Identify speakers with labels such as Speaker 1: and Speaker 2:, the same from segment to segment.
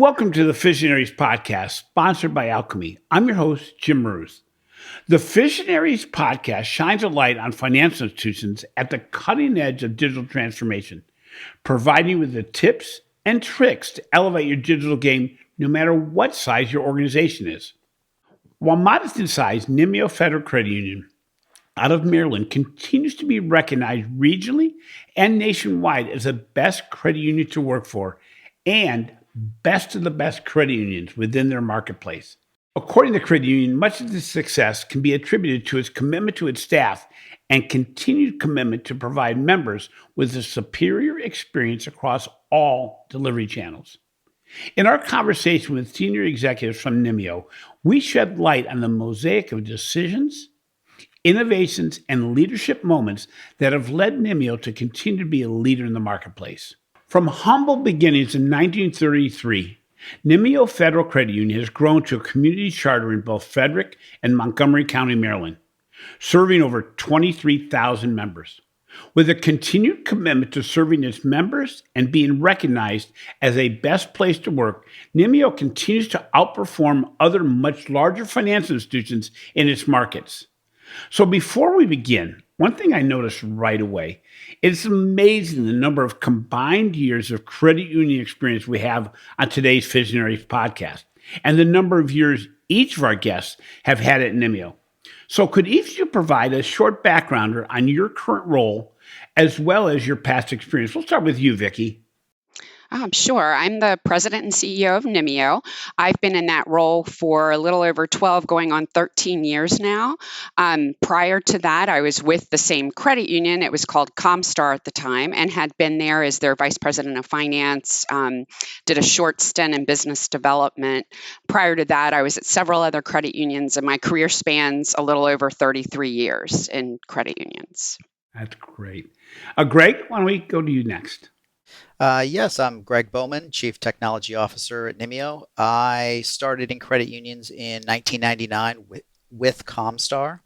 Speaker 1: Welcome to the FIsionaries Podcast, sponsored by Alchemy. I'm your host, Jim Ruth. The FIsionaries Podcast shines a light on financial institutions at the cutting edge of digital transformation, providing you with the tips and tricks to elevate your digital game no matter what size your organization is. While modest in size, Nymeo Federal Credit Union out of Maryland continues to be recognized regionally and nationwide as the best credit union to work for and best of the best credit unions within their marketplace. According to the credit union, much of this success can be attributed to its commitment to its staff and continued commitment to provide members with a superior experience across all delivery channels. In our conversation with senior executives from Nymeo, we shed light on the mosaic of decisions, innovations, and leadership moments that have led Nymeo to continue to be a leader in the marketplace. From humble beginnings in 1933, Nymeo Federal Credit Union has grown to a community charter in both Frederick and Montgomery County, Maryland, serving over 23,000 members. With a continued commitment to serving its members and being recognized as a best place to work, Nymeo continues to outperform other much larger financial institutions in its markets. So before we begin, one thing I noticed right away, it's amazing the number of combined years of credit union experience we have on today's FIsionaries Podcast, and the number of years each of our guests have had at Nymeo. So could each of you provide a short backgrounder on your current role as well as your past experience? We'll start with you, Vicki.
Speaker 2: Sure. I'm the president and CEO of Nymeo. I've been in that role for a little over 12, going on 13 years now. Prior to that, I was with the same credit union. It was called Comstar at the time, and had been there as their vice president of finance, did a short stint in business development. Prior to that, I was at several other credit unions, and my career spans a little over 33 years in credit unions.
Speaker 1: That's great. Greg, why don't we go to you next?
Speaker 3: Yes, I'm Greg Bowman, Chief Technology Officer at Nymeo. I started in credit unions in 1999 with Comstar.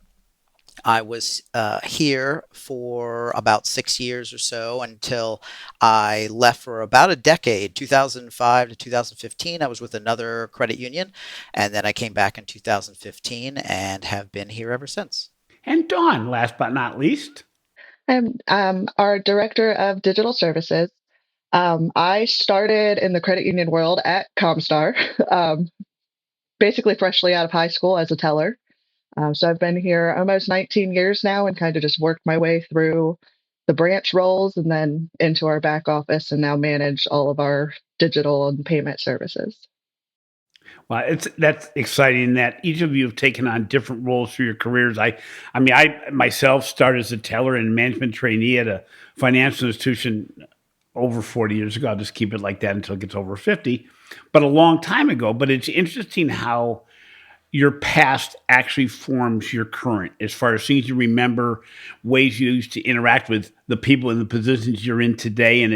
Speaker 3: I was here for about 6 years or so until I left for about a decade, 2005 to 2015. I was with another credit union, and then I came back in 2015 and have been here ever since.
Speaker 1: And Dawn, last but not least.
Speaker 4: I'm our Director of Digital Services. I started in the credit union world at Comstar, basically freshly out of high school as a teller. So I've been here almost 19 years now and kind of just worked my way through the branch roles and then into our back office and now manage all of our digital and payment services.
Speaker 1: Well, that's exciting that each of you have taken on different roles through your careers. I myself started as a teller and management trainee at a financial institution over 40 years ago. I'll just keep it like that until it gets over 50, but a long time ago. But it's interesting how your past actually forms your current, as far as things you remember, ways you used to interact with the people in the positions you're in today. And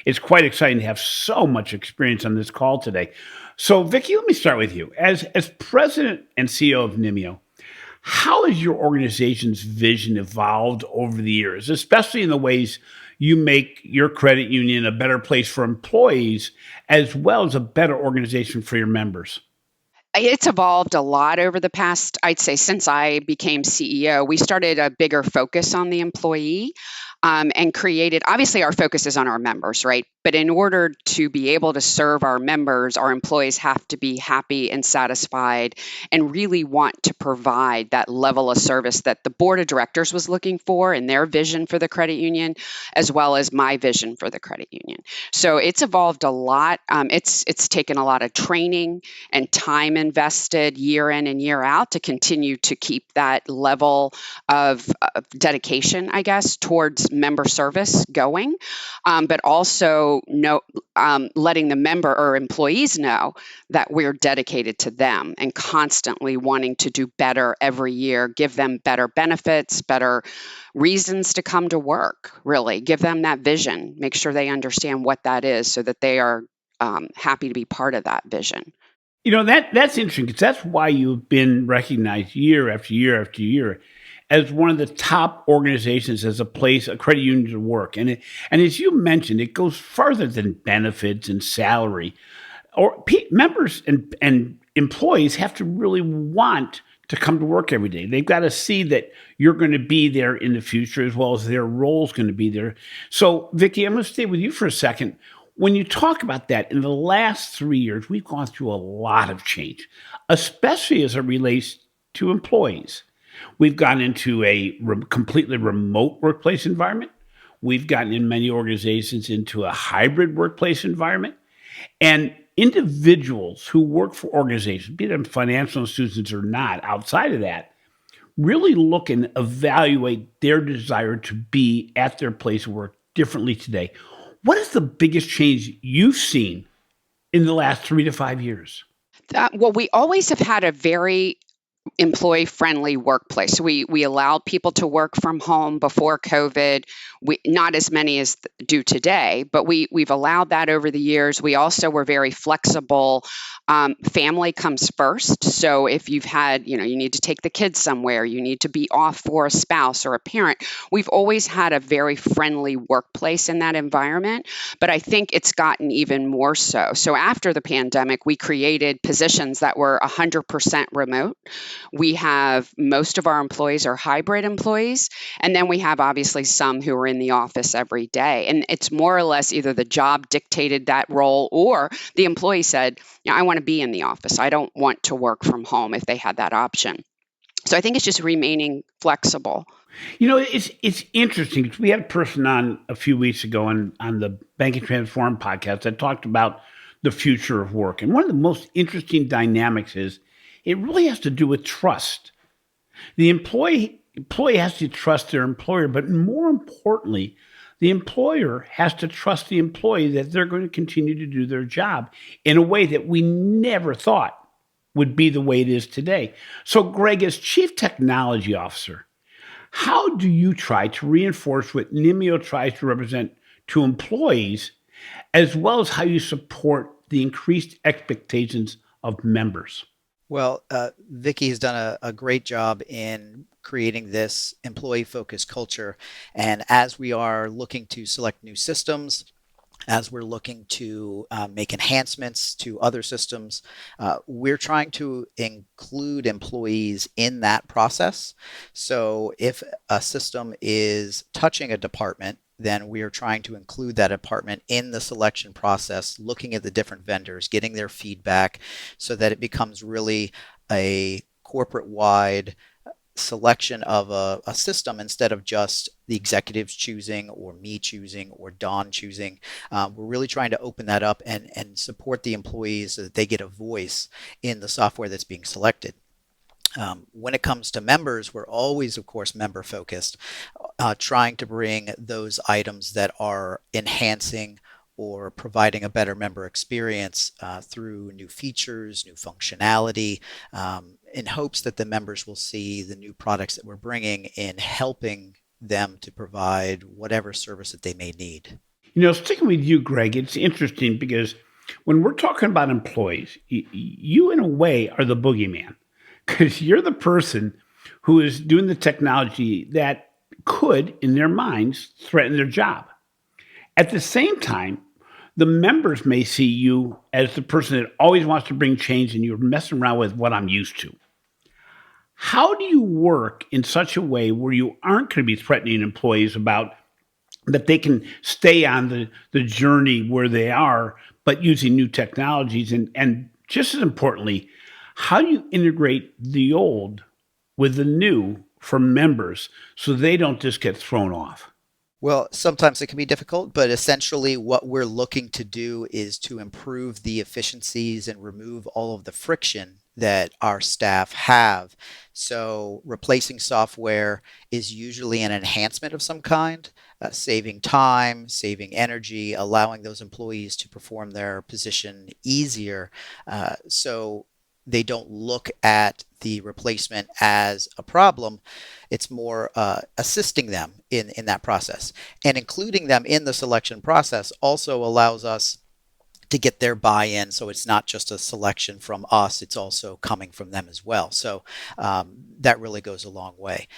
Speaker 1: it's quite exciting to have so much experience on this call today. So Vicki, let me start with you. As president and CEO of Nymeo, how has your organization's vision evolved over the years, especially in the ways you make your credit union a better place for employees, as well as a better organization for your members?
Speaker 2: It's evolved a lot over the past, I'd say, since I became CEO. We started a bigger focus on the employee and created, obviously, our focus is on our members, right? But in order to be able to serve our members, our employees have to be happy and satisfied and really want to provide that level of service that the board of directors was looking for in their vision for the credit union, as well as my vision for the credit union. So it's evolved a lot. It's taken a lot of training and time invested year in and year out to continue to keep that level of dedication, I guess, towards member service going, but also letting the member or employees know that we're dedicated to them and constantly wanting to do better every year, give them better benefits, better reasons to come to work, really give them that vision, make sure they understand what that is so that they are happy to be part of that vision.
Speaker 1: You know, that's interesting because that's why you've been recognized year after year after year as one of the top organizations, as a place, a credit union to work. And as you mentioned, it goes further than benefits and salary. members and employees have to really want to come to work every day. They've got to see that you're going to be there in the future, as well as their role's going to be there. So, Vicki, I'm going to stay with you for a second. When you talk about that, in the last 3 years, we've gone through a lot of change, especially as it relates to employees. We've gone into a completely remote workplace environment. We've gotten in many organizations into a hybrid workplace environment. And individuals who work for organizations, be them financial institutions or not, outside of that, really look and evaluate their desire to be at their place of work differently today. What is the biggest change you've seen in the last 3 to 5 years?
Speaker 2: Well, we always have had a very employee-friendly workplace. We allowed people to work from home before COVID. Not as many as do today, but we've allowed that over the years. We also were very flexible. Family comes first. So if you've had, you need to take the kids somewhere, you need to be off for a spouse or a parent. We've always had a very friendly workplace in that environment, but I think it's gotten even more so. So after the pandemic, we created positions that were 100% remote. We have most of our employees are hybrid employees, and then we have obviously some who are in the office every day. And it's more or less either the job dictated that role or the employee said, I want to be in the office. I don't want to work from home if they had that option. So I think it's just remaining flexible.
Speaker 1: It's interesting because we had a person on a few weeks ago on the Banking Transform podcast that talked about the future of work. And one of the most interesting dynamics is it really has to do with trust. The employee has to trust their employer, but more importantly, the employer has to trust the employee that they're going to continue to do their job in a way that we never thought would be the way it is today. So, Greg, as Chief Technology Officer, how do you try to reinforce what Nymeo tries to represent to employees, as well as how you support the increased expectations of members?
Speaker 3: Well, Vicki has done a great job in creating this employee-focused culture. And as we are looking to select new systems, as we're looking to make enhancements to other systems, we're trying to include employees in that process. So if a system is touching a department, then we are trying to include that department in the selection process, looking at the different vendors, getting their feedback so that it becomes really a corporate-wide selection of a system instead of just the executives choosing or me choosing or Don choosing. We're really trying to open that up and support the employees so that they get a voice in the software that's being selected. When it comes to members, we're always, of course, member focused, trying to bring those items that are enhancing or providing a better member experience through new features, new functionality, in hopes that the members will see the new products that we're bringing in helping them to provide whatever service that they may need.
Speaker 1: Sticking with you, Greg, it's interesting because when we're talking about employees, you in a way are the boogeyman because you're the person who is doing the technology that could, in their minds, threaten their job. At the same time, the members may see you as the person that always wants to bring change and you're messing around with what I'm used to. How do you work in such a way where you aren't going to be threatening employees about that they can stay on the journey where they are, but using new technologies? And just as importantly, how do you integrate the old with the new for members so they don't just get thrown off?
Speaker 3: Well, sometimes it can be difficult, but essentially what we're looking to do is to improve the efficiencies and remove all of the friction that our staff have. So replacing software is usually an enhancement of some kind, saving time, saving energy, allowing those employees to perform their position easier. So they don't look at the replacement as a problem. It's more assisting them in that process. And including them in the selection process also allows us to get their buy-in. So it's not just a selection from us, it's also coming from them as well. So that really goes a long way.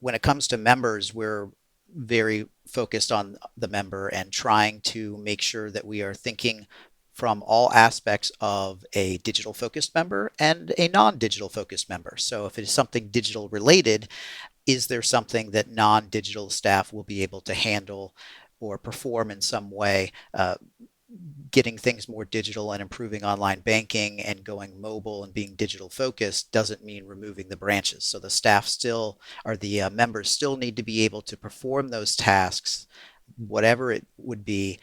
Speaker 3: When it comes to members, we're very focused on the member and trying to make sure that we are thinking from all aspects of a digital focused member and a non-digital focused member. So if it is something digital related, is there something that non-digital staff will be able to handle or perform in some way? Getting things more digital and improving online banking and going mobile and being digital focused doesn't mean removing the branches. So the staff still, or the members still need to be able to perform those tasks, whatever it would be,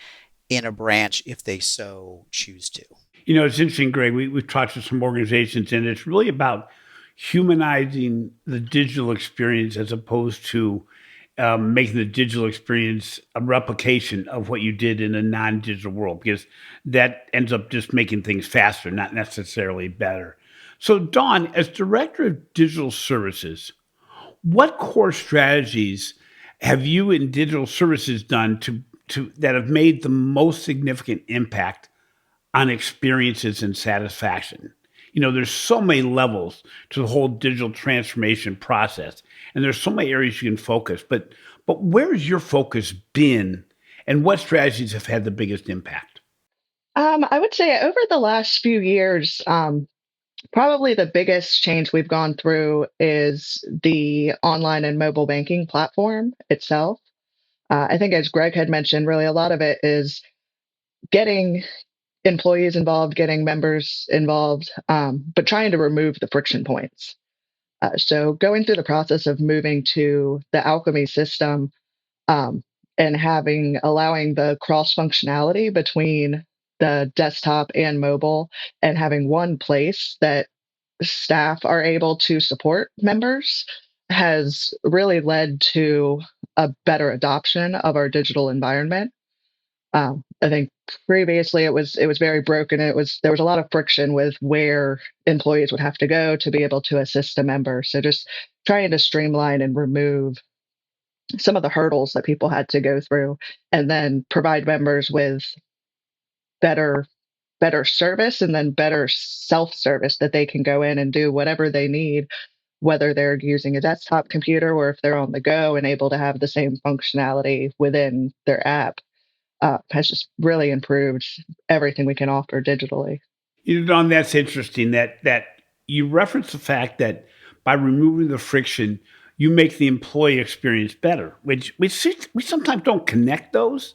Speaker 3: in a branch if they so choose to.
Speaker 1: It's interesting, Greg. We've talked to some organizations, and it's really about humanizing the digital experience as opposed to making the digital experience a replication of what you did in a non-digital world, because that ends up just making things faster, not necessarily better. So, Dawn, as Director of Digital Services, what core strategies have you in digital services done to that have made the most significant impact on experiences and satisfaction? There's so many levels to the whole digital transformation process, and there's so many areas you can focus. But where's your focus been, and what strategies have had the biggest impact?
Speaker 4: I would say over the last few years, probably the biggest change we've gone through is the online and mobile banking platform itself. I think, as Greg had mentioned, really a lot of it is getting employees involved, getting members involved, but trying to remove the friction points. So going through the process of moving to the Alchemy system, um, and allowing the cross functionality between the desktop and mobile, and having one place that staff are able to support members has really led to a better adoption of our digital environment. I think previously it was very broken. There was a lot of friction with where employees would have to go to be able to assist a member. So just trying to streamline and remove some of the hurdles that people had to go through, and then provide members with better better service, and then better self-service that they can go in and do whatever they need, whether they're using a desktop computer or if they're on the go and able to have the same functionality within their app. Has just really improved everything we can offer digitally.
Speaker 1: Don, that's interesting that you reference the fact that by removing the friction, you make the employee experience better, which we sometimes don't connect those.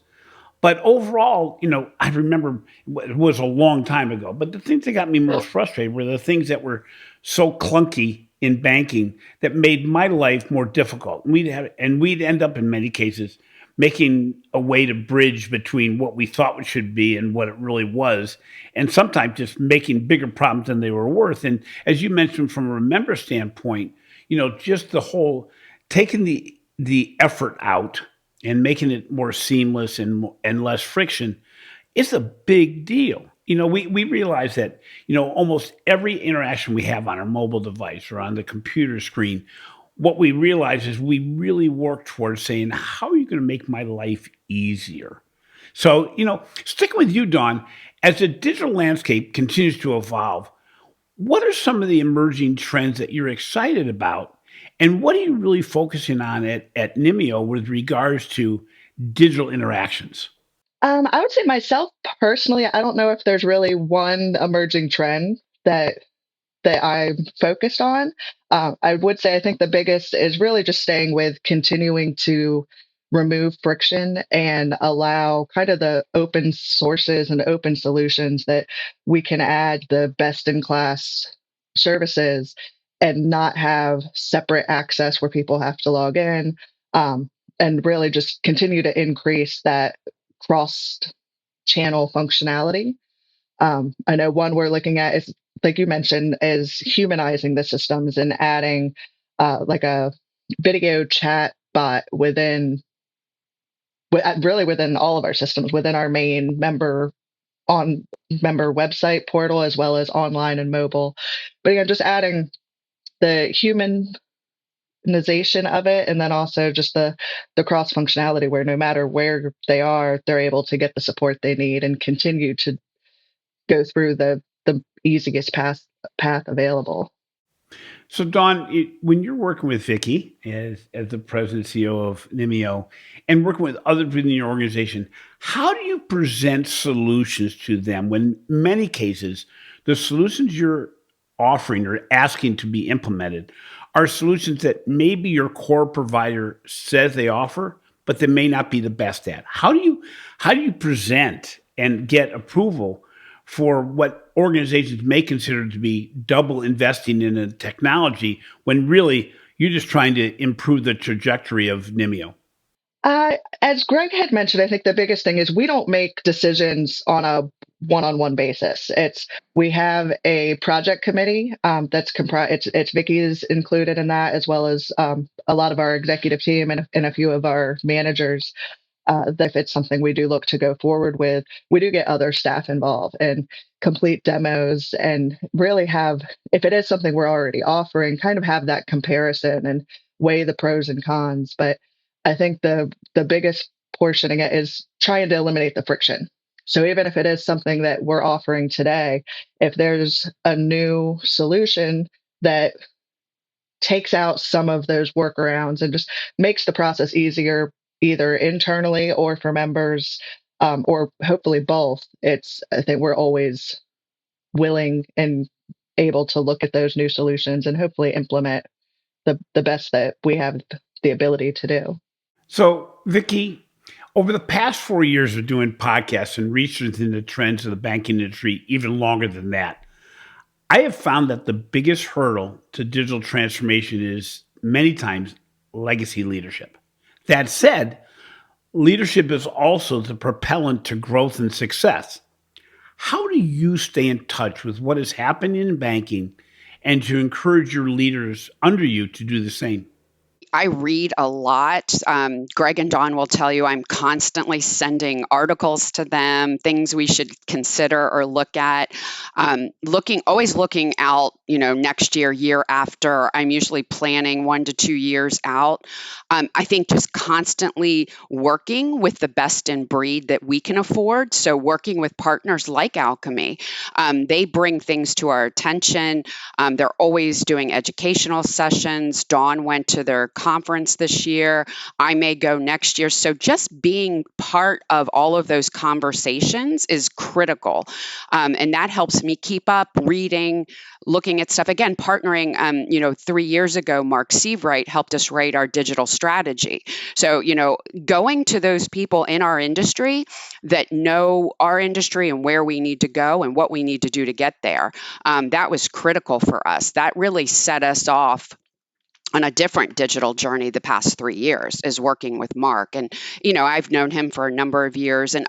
Speaker 1: But overall, I remember it was a long time ago, but the things that got me most frustrated were the things that were so clunky in banking that made my life more difficult. We'd end up in many cases making a way to bridge between what we thought it should be and what it really was, and sometimes just making bigger problems than they were worth. And as you mentioned, from a member standpoint, just the whole taking the effort out and making it more seamless and less friction, it's a big deal. We realize that, almost every interaction we have on our mobile device or on the computer screen, what we realize is we really work towards saying, how are you going to make my life easier? So, sticking with you, Dawn, as the digital landscape continues to evolve, what are some of the emerging trends that you're excited about? And what are you really focusing on at Nymeo with regards to digital interactions?
Speaker 4: I would say myself personally, I don't know if there's really one emerging trend that I'm focused on. I would say I think the biggest is really just staying with continuing to remove friction and allow kind of the open sources and open solutions that we can add the best in class services and not have separate access where people have to log in, and really just continue to increase that cross channel functionality. I know one we're looking at is, like you mentioned, is humanizing the systems and adding like a video chat bot really within all of our systems, within our main member website portal, as well as online and mobile. But again, just adding the humanization of it, and then also just the cross functionality where no matter where they are, they're able to get the support they need and continue to go through the easiest path available.
Speaker 1: So, Don, when you're working with Vicky as the president and CEO of Nymeo and working with others within your organization, how do you present solutions to them when, in many cases, the solutions you're offering or asking to be implemented are solutions that maybe your core provider says they offer, but they may not be the best at? How do you present and get approval for what organizations may consider to be double investing in a technology when really you're just trying to improve the trajectory of Nymeo?
Speaker 4: As Greg had mentioned, I think the biggest thing is we don't make decisions on a one-on-one basis. We have a project committee that's comprised. It's Vicky's included in that, as well as a lot of our executive team and a few of our managers. That if it's something we do look to go forward with, we do get other staff involved and complete demos and really have, if it is something we're already offering, kind of have that comparison and weigh the pros and cons. But I think the biggest portion of it is trying to eliminate the friction. So even if it is something that we're offering today, if there's a new solution that takes out some of those workarounds and just makes the process easier, either internally or for members, or hopefully both. I think we're always willing and able to look at those new solutions and hopefully implement the best that we have the ability to do.
Speaker 1: So, Vicky, over the past 4 years of doing podcasts and researching the trends of the banking industry, even longer than that, I have found that the biggest hurdle to digital transformation is many times legacy leadership. That said, leadership is also the propellant to growth and success. How do you stay in touch with what is happening in banking and to encourage your leaders under you to do the same?
Speaker 2: I read a lot. Greg and Don will tell you I'm constantly sending articles to them, things we should consider or look at. Always looking out, next year, year after. I'm usually planning 1 to 2 years out. I think just constantly working with the best in breed that we can afford. So working with partners like Alchemy, they bring things to our attention. They're always doing educational sessions. Dawn went to their conference this year. I may go next year. So just being part of all of those conversations is critical. And that helps me keep up reading, looking at stuff. Again, partnering, 3 years ago, Mark Sievewright helped us write our digital strategy. So, going to those people in our industry that know our industry and where we need to go and what we need to do to get there, that was critical for us. That really set us off on a different digital journey the past 3 years, is working with Mark. And, I've known him for a number of years, and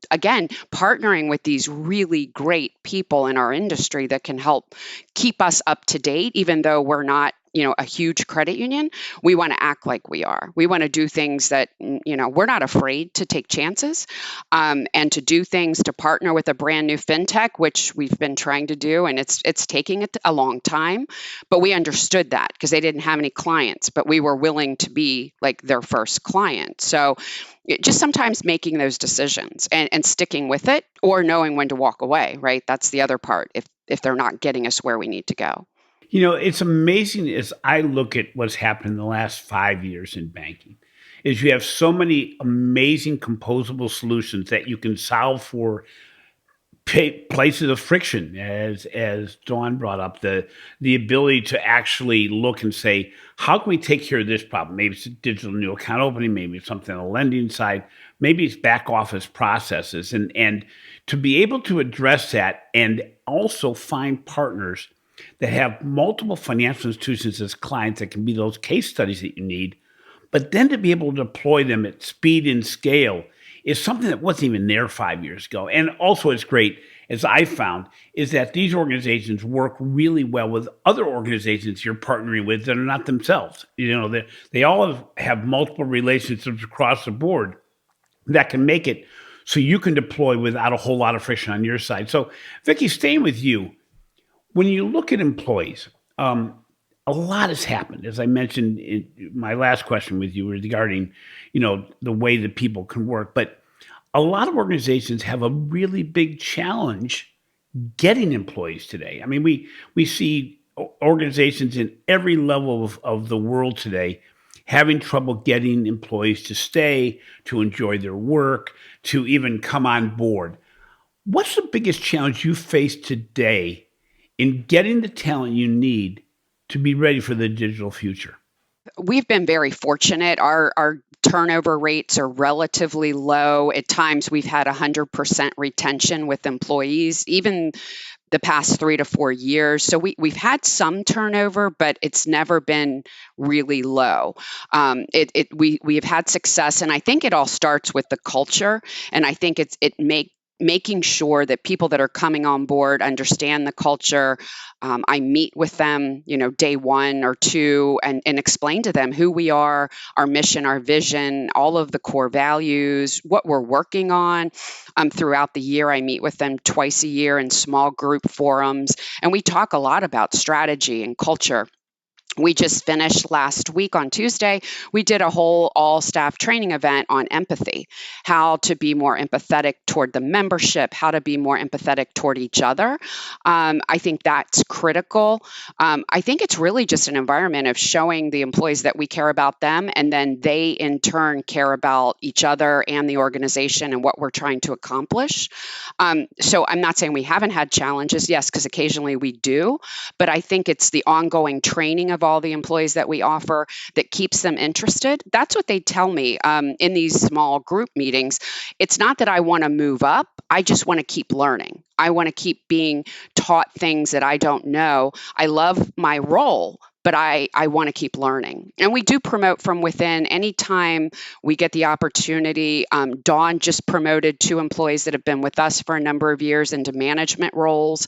Speaker 2: again, partnering with these really great people in our industry that can help keep us up to date, even though we're not, a huge credit union. We want to act like we are. We want to do things that, we're not afraid to take chances, and to do things, to partner with a brand new fintech, which we've been trying to do. And it's taking it a long time, but we understood that because they didn't have any clients, but we were willing to be like their first client. So just sometimes making those decisions and sticking with it, or knowing when to walk away, right? That's the other part if they're not getting us where we need to go.
Speaker 1: It's amazing as I look at what's happened in the last 5 years in banking, is you have so many amazing composable solutions that you can solve for places of friction, as Dawn brought up, the ability to actually look and say, how can we take care of this problem? Maybe it's a digital new account opening, maybe it's something on the lending side, maybe it's back office processes, and to be able to address that and also find partners that have multiple financial institutions as clients that can be those case studies that you need, but then to be able to deploy them at speed and scale is something that wasn't even there 5 years ago. And also it's great, as I found, is that these organizations work really well with other organizations you're partnering with that are not themselves. They all have multiple relationships across the board that can make it so you can deploy without a whole lot of friction on your side. So, Vicky, staying with you, when you look at employees, a lot has happened. As I mentioned in my last question with you regarding, the way that people can work. But a lot of organizations have a really big challenge getting employees today. I mean, we see organizations in every level of the world today having trouble getting employees to stay, to enjoy their work, to even come on board. What's the biggest challenge you face today in getting the talent you need to be ready for the digital future?
Speaker 2: We've been very fortunate. Our turnover rates are relatively low. At times, we've had 100% retention with employees, even the past 3 to 4 years. So we've had some turnover, but it's never been really low. We have had success, and I think it all starts with the culture. And I think making sure that people that are coming on board understand the culture. I meet with them, day 1 or 2, and explain to them who we are, our mission, our vision, all of the core values, what we're working on. Throughout the year, I meet with them twice a year in small group forums, and we talk a lot about strategy and culture. We just finished last week on Tuesday. We did a whole all staff training event on empathy, how to be more empathetic toward the membership, how to be more empathetic toward each other. I think that's critical. I think it's really just an environment of showing the employees that we care about them, and then they in turn care about each other and the organization and what we're trying to accomplish. So I'm not saying we haven't had challenges, yes, because occasionally we do, but I think it's the ongoing training of all the employees that we offer that keeps them interested. That's what they tell me in these small group meetings. It's not that I want to move up. I just want to keep learning. I want to keep being taught things that I don't know. I love my role, but I want to keep learning. And we do promote from within anytime we get the opportunity. Dawn just promoted 2 employees that have been with us for a number of years into management roles,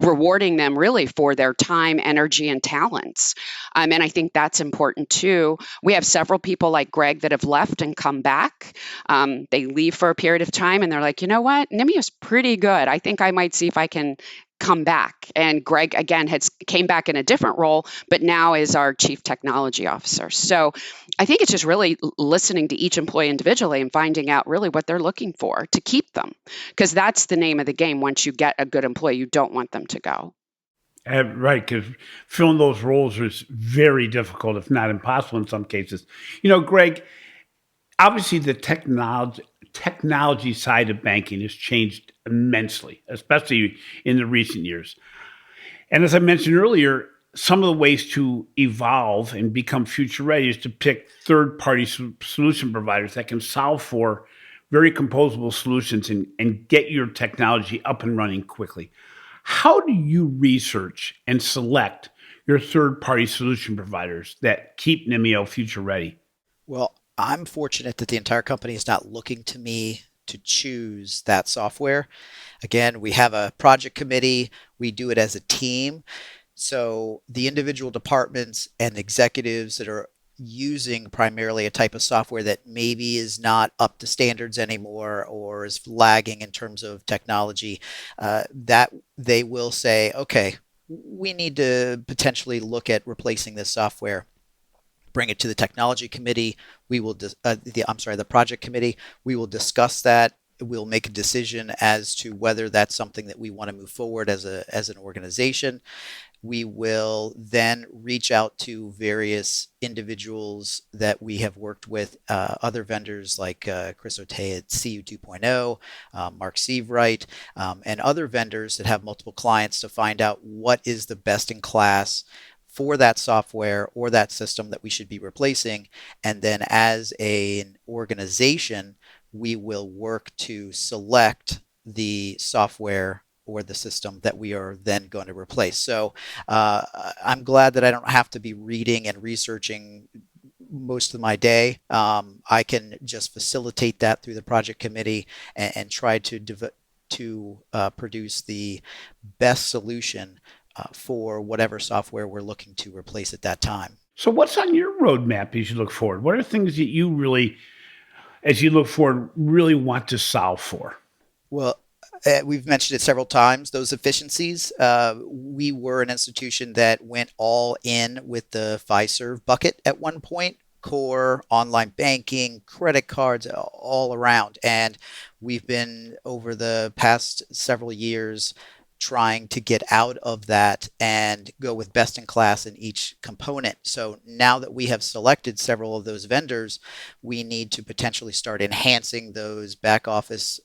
Speaker 2: rewarding them really for their time, energy, and talents. And I think that's important too. We have several people like Greg that have left and come back. They leave for a period of time and they're like, you know what? Nymeo is pretty good. I think I might see if I can come back. And Greg, again, came back in a different role, but now is our chief technology officer. So I think it's just really listening to each employee individually and finding out really what they're looking for to keep them, because that's the name of the game. Once you get a good employee, you don't want them to go.
Speaker 1: Right, because filling those roles is very difficult, if not impossible in some cases. Greg, obviously the technology side of banking has changed immensely, especially in the recent years. And as I mentioned earlier, some of the ways to evolve and become future ready is to pick third-party solution providers that can solve for very composable solutions and get your technology up and running quickly. How do you research and select your third-party solution providers that keep Nymeo future ready?
Speaker 3: Well, I'm fortunate that the entire company is not looking to me to choose that software. Again, we have a project committee. We do it as a team. So the individual departments and executives that are using primarily a type of software that maybe is not up to standards anymore or is lagging in terms of technology, that they will say, okay, we need to potentially look at replacing this software. Bring it to the technology committee. We will, the project committee. We will discuss that. We'll make a decision as to whether that's something that we want to move forward as an organization. We will then reach out to various individuals that we have worked with, other vendors like Chris Otey at CU 2.0, Mark Sievewright, and other vendors that have multiple clients to find out what is the best in class for that software or that system that we should be replacing. And then as an organization, we will work to select the software or the system that we are then going to replace. So I'm glad that I don't have to be reading and researching most of my day. I can just facilitate that through the project committee and try to produce the best solution for whatever software we're looking to replace at that time.
Speaker 1: So what's on your roadmap as you look forward? What are things that you really, as you look forward, really want to solve for?
Speaker 3: Well, we've mentioned it several times, those efficiencies. We were an institution that went all in with the Fiserv bucket at one point, core, online banking, credit cards, all around. And we've been, over the past several years, trying to get out of that and go with best in class in each component. So now that we have selected several of those vendors, we need to potentially start enhancing those back office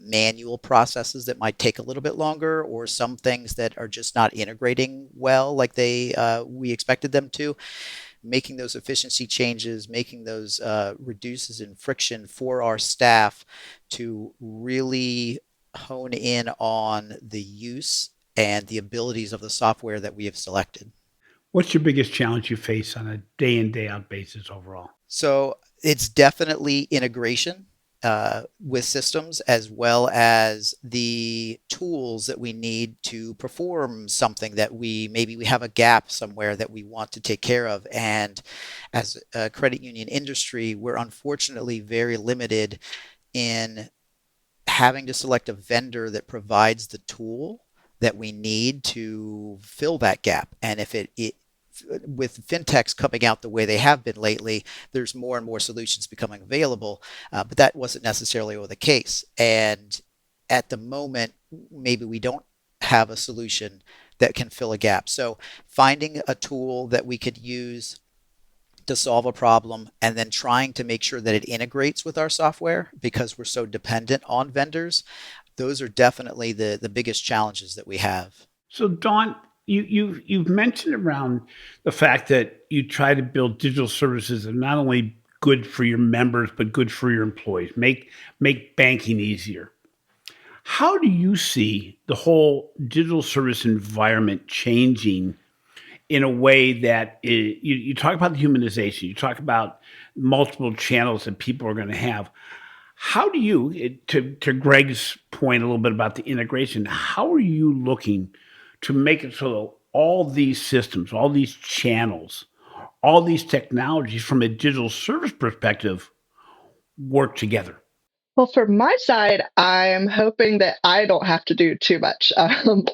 Speaker 3: manual processes that might take a little bit longer, or some things that are just not integrating well like we expected them to. Making those efficiency changes, making those reduces in friction for our staff to really hone in on the use and the abilities of the software that we have selected.
Speaker 1: What's your biggest challenge you face on a day in, day out basis overall?
Speaker 3: So it's definitely integration with systems, as well as the tools that we need to perform something that maybe we have a gap somewhere that we want to take care of. And as a credit union industry, we're unfortunately very limited in having to select a vendor that provides the tool that we need to fill that gap. And if it with fintechs coming out the way they have been lately, there's more and more solutions becoming available, but that wasn't necessarily the case. And at the moment, maybe we don't have a solution that can fill a gap. So finding a tool that we could use to solve a problem, and then trying to make sure that it integrates with our software because we're so dependent on vendors. Those are definitely the biggest challenges that we have.
Speaker 1: So, Dawn, you've mentioned around the fact that you try to build digital services that are not only good for your members but good for your employees, make banking easier. How do you see the whole digital service environment changing in a way that you talk about the humanization, you talk about multiple channels that people are going to have. How do you, to Greg's point a little bit about the integration, how are you looking to make it so that all these systems, all these channels, all these technologies from a digital service perspective work together?
Speaker 4: Well, for my side, I'm hoping that I don't have to do too much. I'm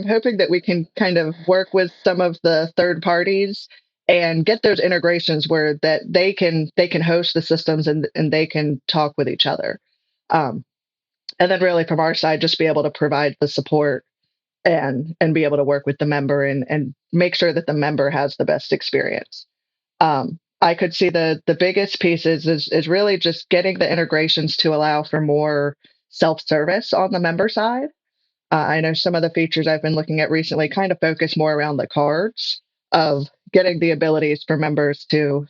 Speaker 4: hoping that we can kind of work with some of the third parties and get those integrations where that they can host the systems and they can talk with each other. Um, and then really from our side, just be able to provide the support and be able to work with the member and make sure that the member has the best experience. I could see the biggest piece is really just getting the integrations to allow for more self-service on the member side. I know some of the features I've been looking at recently kind of focus more around the cards of getting the abilities for members to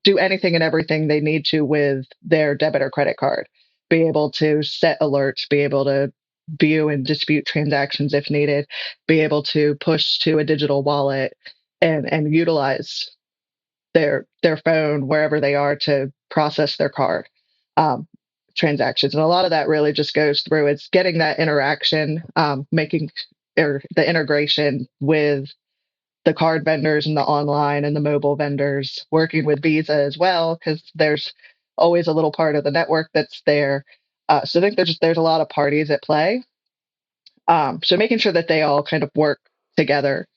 Speaker 4: do anything and everything they need to with their debit or credit card, be able to set alerts, be able to view and dispute transactions if needed, be able to push to a digital wallet and utilize their phone wherever they are to process their card um, transactions. And a lot of that really just goes through it's getting that interaction, making or the integration with the card vendors and the online and the mobile vendors, working with Visa as well, because there's always a little part of the network that's there. So I think there's a lot of parties at play. So making sure that they all kind of work together.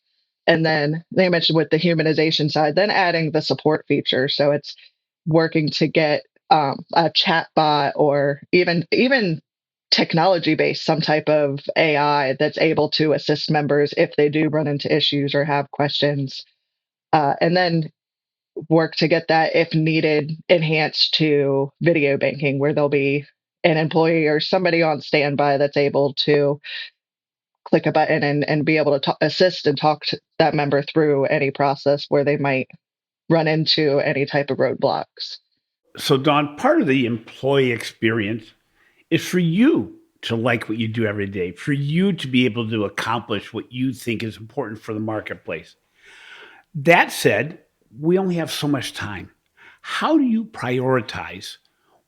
Speaker 4: And then they mentioned with the humanization side, then adding the support feature. So it's working to get a chat bot or even technology based, some type of AI that's able to assist members if they do run into issues or have questions. And then work to get that, if needed, enhanced to video banking, where there'll be an employee or somebody on standby that's able to click a button and be able to assist and talk to that member through any process where they might run into any type of roadblocks.
Speaker 1: So, Don, part of the employee experience is for you to like what you do every day, for you to be able to accomplish what you think is important for the marketplace. That said, we only have so much time. How do you prioritize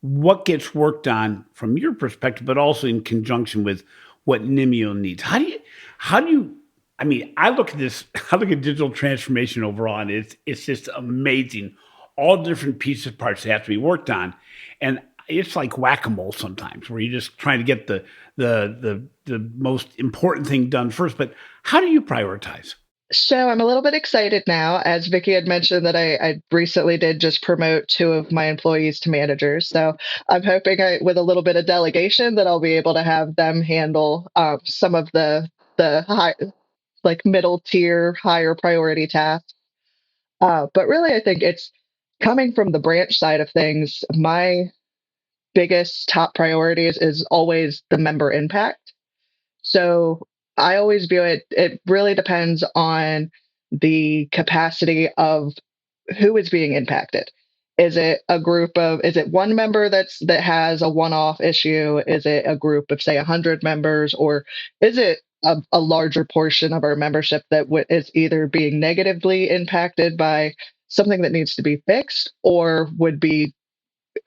Speaker 1: what gets worked on from your perspective, but also in conjunction with what Nymeo needs? I mean, I look at this, I look at digital transformation overall, and it's just amazing. All different pieces, parts that have to be worked on. And it's like whack-a-mole sometimes, where you're just trying to get the most important thing done first. But how do you prioritize?
Speaker 4: So I'm a little bit excited now, as Vicky had mentioned that I recently did just promote two of my employees to managers. So I'm hoping with a little bit of delegation that I'll be able to have them handle some of the high, like middle tier, higher priority tasks. But really, I think it's coming from the branch side of things. My biggest top priorities is always the member impact. So I always view it really depends on the capacity of who is being impacted. Is it one member that has a one-off issue? Is it a group of say 100 members, or is it a larger portion of our membership that is either being negatively impacted by something that needs to be fixed or would be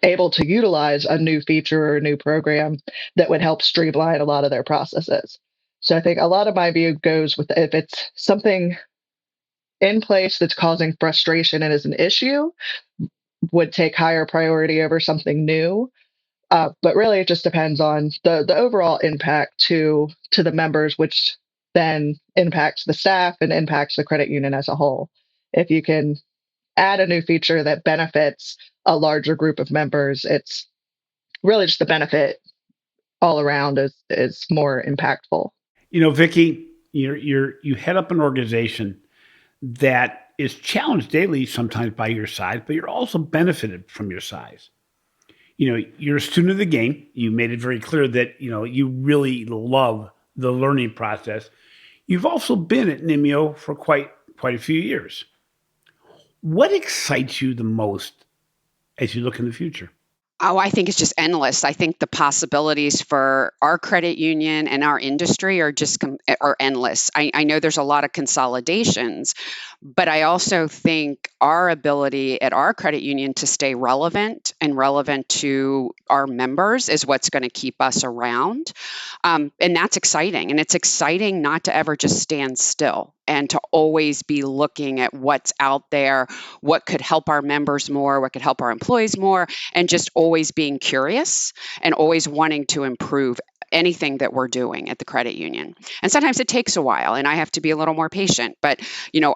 Speaker 4: able to utilize a new feature or a new program that would help streamline a lot of their processes. So I think a lot of my view goes with if it's something in place that's causing frustration and is an issue, would take higher priority over something new. But really, it just depends on the overall impact to the members, which then impacts the staff and impacts the credit union as a whole. If you can add a new feature that benefits a larger group of members, it's really just the benefit all around is more impactful.
Speaker 1: Vicky, you head up an organization that is challenged daily sometimes by your size, but you're also benefited from your size. You're a student of the game. You made it very clear that, you really love the learning process. You've also been at Nymeo for quite a few years. What excites you the most as you look in the future?
Speaker 2: Oh, I think it's just endless. I think the possibilities for our credit union and our industry are just are endless. I know there's a lot of consolidations, but I also think our ability at our credit union to stay relevant and relevant to our members is what's going to keep us around. And that's exciting. And it's exciting not to ever just stand still and to always be looking at what's out there, what could help our members more, what could help our employees more, and just always being curious and always wanting to improve anything that we're doing at the credit union. And sometimes it takes a while and I have to be a little more patient, but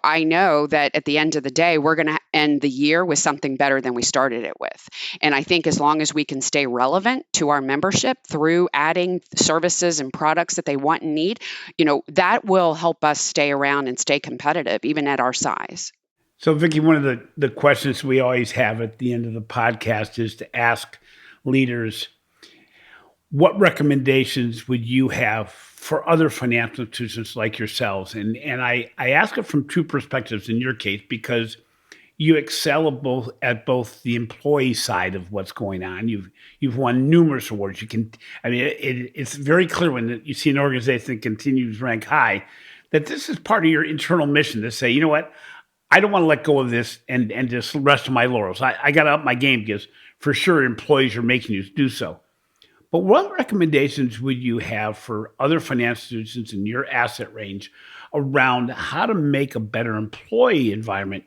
Speaker 2: I know that at the end of the day, we're going to end the year with something better than we started it with. And I think as long as we can stay relevant to our membership through adding services and products that they want and need, that will help us stay around and stay competitive even at our size.
Speaker 1: So, Vicki, one of the questions we always have at the end of the podcast is to ask leaders, what recommendations would you have for other financial institutions like yourselves? And I ask it from two perspectives in your case, because you excel at both the employee side of what's going on. You've won numerous awards. It's very clear when you see an organization that continues to rank high that this is part of your internal mission to say, you know what, I don't want to let go of this and just rest of my laurels. I got to up my game because for sure employees are making you do so. But what recommendations would you have for other financial institutions in your asset range around how to make a better employee environment,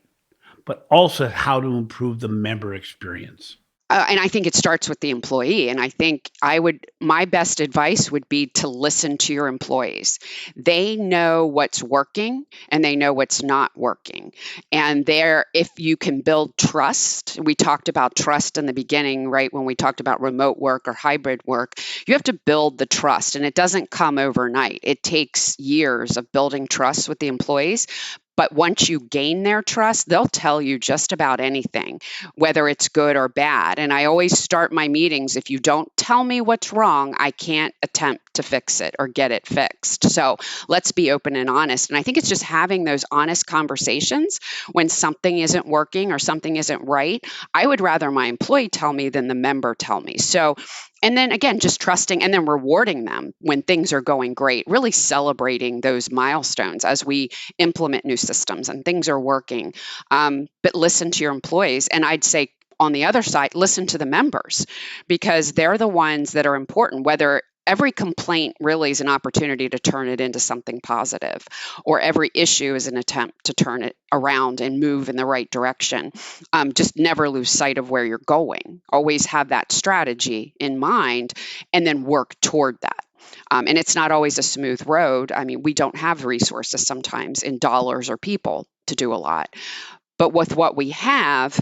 Speaker 1: but also how to improve the member experience?
Speaker 2: And I think it starts with the employee. And I think my best advice would be to listen to your employees. They know what's working and they know what's not working. And if you can build trust, we talked about trust in the beginning, right? When we talked about remote work or hybrid work, you have to build the trust and it doesn't come overnight. It takes years of building trust with the employees. But once you gain their trust, they'll tell you just about anything, whether it's good or bad. And I always start my meetings, if you don't tell me what's wrong, I can't attempt to fix it or get it fixed. So let's be open and honest. And I think it's just having those honest conversations when something isn't working or something isn't right. I would rather my employee tell me than the member tell me. So and then again, just trusting and then rewarding them when things are going great, really celebrating those milestones as we implement new systems and things are working. But listen to your employees. And I'd say on the other side, listen to the members because they're the ones that are important, whether every complaint really is an opportunity to turn it into something positive, or every issue is an attempt to turn it around and move in the right direction. Just never lose sight of where you're going. Always have that strategy in mind and then work toward that. And it's not always a smooth road. I mean, we don't have resources sometimes in dollars or people to do a lot. But with what we have,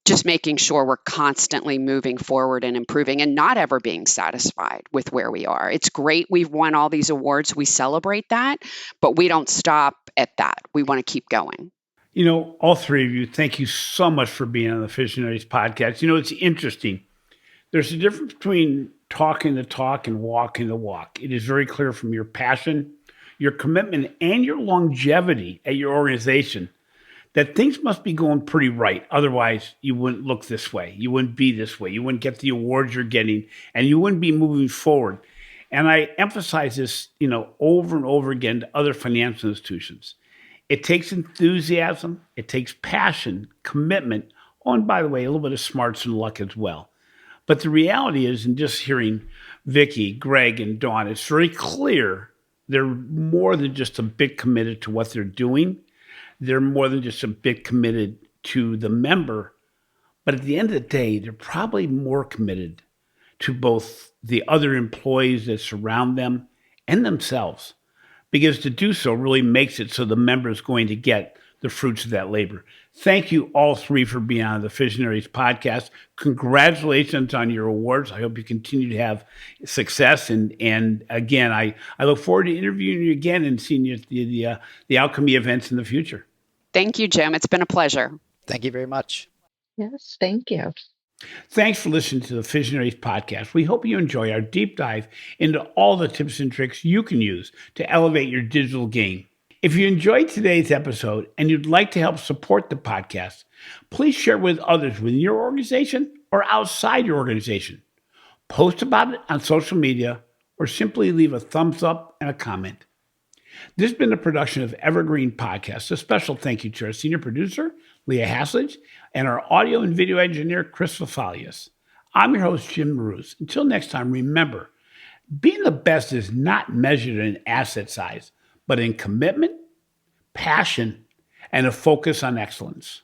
Speaker 2: just making sure we're constantly moving forward and improving and not ever being satisfied with where we are. It's great we've won all these awards. We celebrate that, but we don't stop at that. We want to keep going.
Speaker 1: All three of you, thank you so much for being on the FIsionaries Podcast. It's interesting. There's a difference between talking the talk and walking the walk. It is very clear from your passion, your commitment, and your longevity at your organization that things must be going pretty right. Otherwise, you wouldn't look this way. You wouldn't be this way. You wouldn't get the awards you're getting, and you wouldn't be moving forward. And I emphasize this, over and over again to other financial institutions. It takes enthusiasm. It takes passion, commitment, and by the way, a little bit of smarts and luck as well. But the reality is, in just hearing Vicki, Greg, and Dawn, it's very clear they're more than just a bit committed to what they're doing. They're more than just a bit committed to the member, but at the end of the day, they're probably more committed to both the other employees that surround them and themselves, because to do so really makes it so the member is going to get the fruits of that labor. Thank you all three for being on the FIsionaries Podcast. Congratulations on your awards. I hope you continue to have success. And again, I look forward to interviewing you again and seeing you at the Alchemy events in the future.
Speaker 2: Thank you, Jim. It's been a pleasure.
Speaker 3: Thank you very much.
Speaker 4: Yes, thank you.
Speaker 1: Thanks for listening to the FIsionaries Podcast. We hope you enjoy our deep dive into all the tips and tricks you can use to elevate your digital game. If you enjoyed today's episode and you'd like to help support the podcast, please share with others within your organization or outside your organization. Post about it on social media or simply leave a thumbs up and a comment. This has been a production of Evergreen Podcast. A special thank you to our senior producer, Leah Haslage, and our audio and video engineer, Chris Fafalius. I'm your host, Jim Marouz. Until next time, remember, being the best is not measured in asset size, but in commitment, passion, and a focus on excellence.